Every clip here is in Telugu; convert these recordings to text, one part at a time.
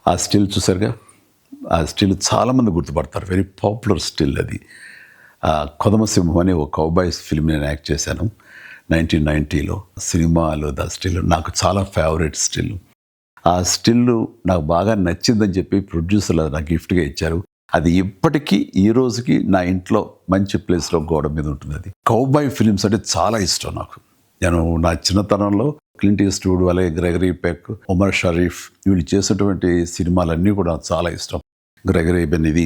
ఆ స్టిల్ చూసారుగా, ఆ స్టిల్ చాలామంది గుర్తుపడతారు. వెరీ పాపులర్ స్టిల్ అది. కొదమసింహం అనే ఒక కౌబాయ్స్ ఫిల్మ్ నేను యాక్ట్ చేశాను 1990లో. సినిమాలో ద స్టిల్ నాకు చాలా ఫేవరెట్ స్టిల్. ఆ స్టిల్ నాకు బాగా నచ్చిందని చెప్పి ప్రొడ్యూసర్లు నాకు గిఫ్ట్గా ఇచ్చారు. అది ఇప్పటికీ ఈ రోజుకి నా ఇంట్లో మంచి ప్లేస్లో గోడ మీద ఉంటుంది. అది కౌబాయ్ ఫిలిమ్స్ అంటే చాలా ఇష్టం నాకు. నేను నా చిన్నతనంలో క్లింట్ ఈస్ట్వుడ్, అలాగే గ్రెగరీ పెక్, ఉమర్ షరీఫ్ వీళ్ళు చేసినటువంటి సినిమాలన్నీ కూడా నాకు చాలా ఇష్టం. గ్రెగరీ బెన్ ఇది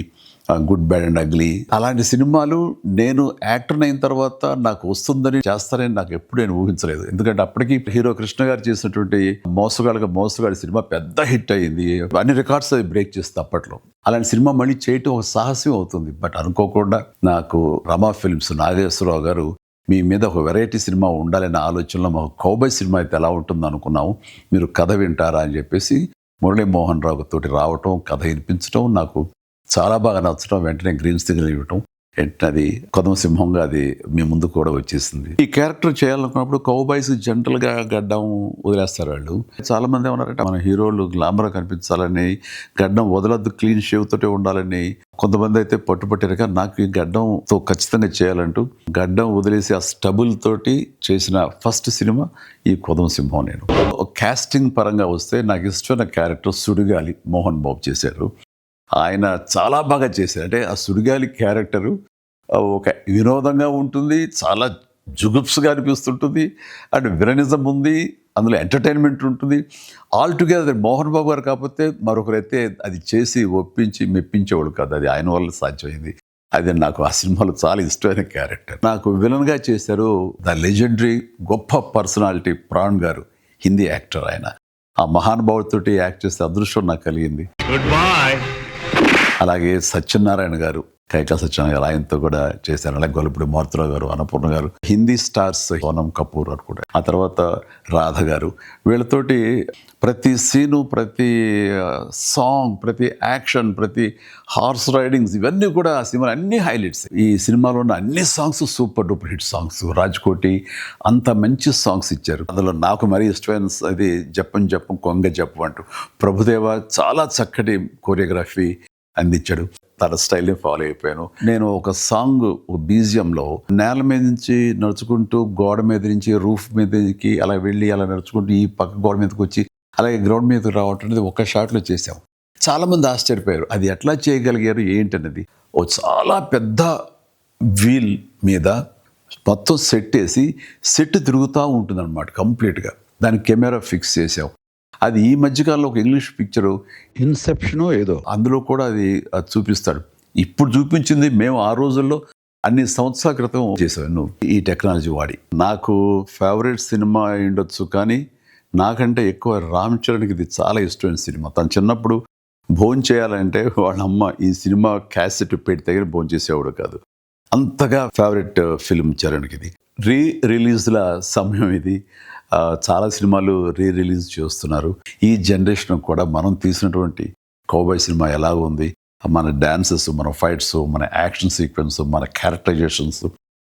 గుడ్ బ్యాడ్ అండ్ అగ్లీ అలాంటి సినిమాలు నేను యాక్టర్ అయిన తర్వాత నాకు వస్తుందని చేస్తానని నాకు ఎప్పుడు నేను ఊహించలేదు. ఎందుకంటే అప్పటికి హీరో కృష్ణ గారు చేసినటువంటి మోసగాడి సినిమా పెద్ద హిట్ అయ్యింది. అన్ని రికార్డ్స్ అది బ్రేక్ చేస్తుంది అప్పట్లో. అలాంటి సినిమా మళ్ళీ చేయటం ఒక సాహసం అవుతుంది. బట్ అనుకోకుండా నాకు రమా ఫిల్మ్స్ నాగేశ్వరరావు గారు మీ మీద ఒక వెరైటీ సినిమా ఉండాలనే ఆలోచనలో మాకు కౌబాయ్ సినిమా అయితే ఎలా ఉంటుందో అనుకున్నాము, మీరు కథ వింటారా అని చెప్పేసి మురళీమోహన్ రావు తోటి రావటం, కథ వినిపించడం నాకు చాలా బాగా నచ్చడం, వెంటనే గ్రీన్ సిగ్నల్ ఇవ్వటం, వెంటనే అది కొదమసింహంగా అది మీ ముందు కూడా వచ్చేసింది. ఈ క్యారెక్టర్ చేయాలనుకున్నప్పుడు కౌబాయ్స్ జనరల్గా గడ్డం వదిలేస్తారు వాళ్ళు. చాలా మంది ఏమన్నారంటే మన హీరోలు గ్లామర్ కనిపించాలని, గడ్డం వదలద్దు, క్లీన్ షేవ్ తోటే ఉండాలని. కొంతమంది అయితే పట్టుపట్టారు. కానీ నాకు ఈ గడ్డంతో ఖచ్చితంగా చేయాలంటూ గడ్డం వదిలేసి ఆ స్టబుల్ తోటి చేసిన ఫస్ట్ సినిమా ఈ కొదమసింహం. నేను కాస్టింగ్ పరంగా వస్తే నాకు ఇష్టమైన క్యారెక్టర్ సుడిగాలి మోహన్ బాబు చేశారు. ఆయన చాలా బాగా చేశారు. అంటే ఆ సుడిగాలి క్యారెక్టరు ఒక వినోదంగా ఉంటుంది, చాలా జుగుప్స్గా అనిపిస్తుంటుంది, అండ్ విలనిజం ఉంది, అందులో ఎంటర్టైన్మెంట్ ఉంటుంది. ఆల్ టుగెదర్ మోహన్ బాబు గారు కాకపోతే మరొకరైతే అది చేసి ఒప్పించి మెప్పించేవాడు కాదు. అది ఆయన వల్ల సాధ్యమైంది. అది నాకు ఆ సినిమాలో చాలా ఇష్టమైన క్యారెక్టర్. నాకు విలన్గా చేశారు ద లెజెండరీ గొప్ప పర్సనాలిటీ ప్రాణ్ గారు, హిందీ యాక్టర్. ఆయన ఆ మహానుభావుడితోటి యాక్ట్ చేసే అదృష్టం నాకు కలిగింది. Good bye. అలాగే సత్యనారాయణ గారు, కైకా సత్యనారాయణ గారు, ఆయనతో కూడా చేశారు. అలాగే గొల్లపూడి మారుతిరావు గారు, అన్నపూర్ణ గారు, హిందీ స్టార్స్ సోనం కపూర్ అనుకుంటా, ఆ తర్వాత రాధ గారు, వీళ్ళతోటి ప్రతి సీను, ప్రతి సాంగ్, ప్రతి యాక్షన్, ప్రతి హార్స్ రైడింగ్స్ ఇవన్నీ కూడా ఆ సినిమా అన్ని హైలైట్స్. ఈ సినిమాలో ఉన్న అన్ని songs super duper hit songs. Raj-Koti అంత మంచి సాంగ్స్ ఇచ్చారు. అందులో నాకు మరీ ఇష్టమైన అది జప్పం జప్పం కొంగ జప్పం అంటూ ప్రభుదేవ చాలా చక్కటి కొరియోగ్రఫీ అందించాడు. తన స్టైల్ని ఫాలో అయిపోయాను. నేను ఒక సాంగ్ బీజియంలో నేల మీద నుంచి నడుచుకుంటూ గోడ మీద నుంచి రూఫ్ మీదకి అలా వెళ్ళి అలా నడుచుకుంటూ ఈ పక్క గోడ మీదకి వచ్చి అలాగే గ్రౌండ్ మీదకి రావటం అనేది ఒక షాట్లో చేసాం. చాలామంది ఆశ్చర్యపోయారు అది ఎట్లా చేయగలిగారు ఏంటనేది. ఓ చాలా పెద్ద వీల్ మీద మొత్తం సెట్ వేసి సెట్ తిరుగుతూ ఉంటుందన్నమాట కంప్లీట్గా. దానికి కెమెరా ఫిక్స్ చేసాం. అది ఈ మధ్యకాలంలో ఒక ఇంగ్లీష్ పిక్చరు ఇన్సెప్షనో ఏదో అందులో కూడా అది చూపిస్తాడు. ఇప్పుడు చూపించింది మేము ఆ రోజుల్లో అన్ని సంవత్సరాల క్రితం చేసాను ఈ టెక్నాలజీ వాడి. నాకు ఫేవరెట్ సినిమా ఉండొచ్చు, కానీ నాకంటే ఎక్కువ రామ్ చరణ్కి ఇది చాలా ఇష్టమైన సినిమా. తను చిన్నప్పుడు భోజనం చేయాలంటే వాళ్ళ అమ్మ ఈ సినిమా క్యాసెట్ పెట్టి దగ్గర భోజనం చేసేవాడు కాదు. అంతగా ఫేవరెట్ ఫిల్మ్ చరణ్కి ఇది. రిలీజ్ల సమయం ఇది. చాలా సినిమాలు రిలీజ్ చేస్తున్నారు. ఈ జనరేషన్ కూడా మనం తీసినటువంటి కౌబాయ్ సినిమా ఎలా ఉంది, మన డాన్సెస్, మన ఫైట్స్, మన యాక్షన్ సీక్వెన్స్, మన క్యారెక్టరైజేషన్స్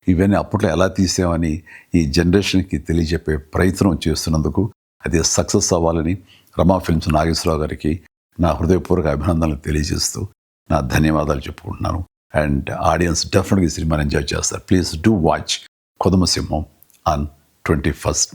ఇవన్నీ అప్పట్లో ఎలా తీసామని ఈ జనరేషన్కి తెలియజెప్పే ప్రయత్నం చేస్తున్నందుకు అది సక్సెస్ అవ్వాలని రమా ఫిల్మ్స్ నాగేశ్వరరావు గారికి నా హృదయపూర్వక అభినందనలు తెలియజేస్తూ నా ధన్యవాదాలు చెప్పుకుంటున్నాను. అండ్ ఆడియన్స్ డెఫినెట్గా ఈ సినిమాని ఎంజాయ్ చేస్తారు. Please do watch కొదమసింహం on 21st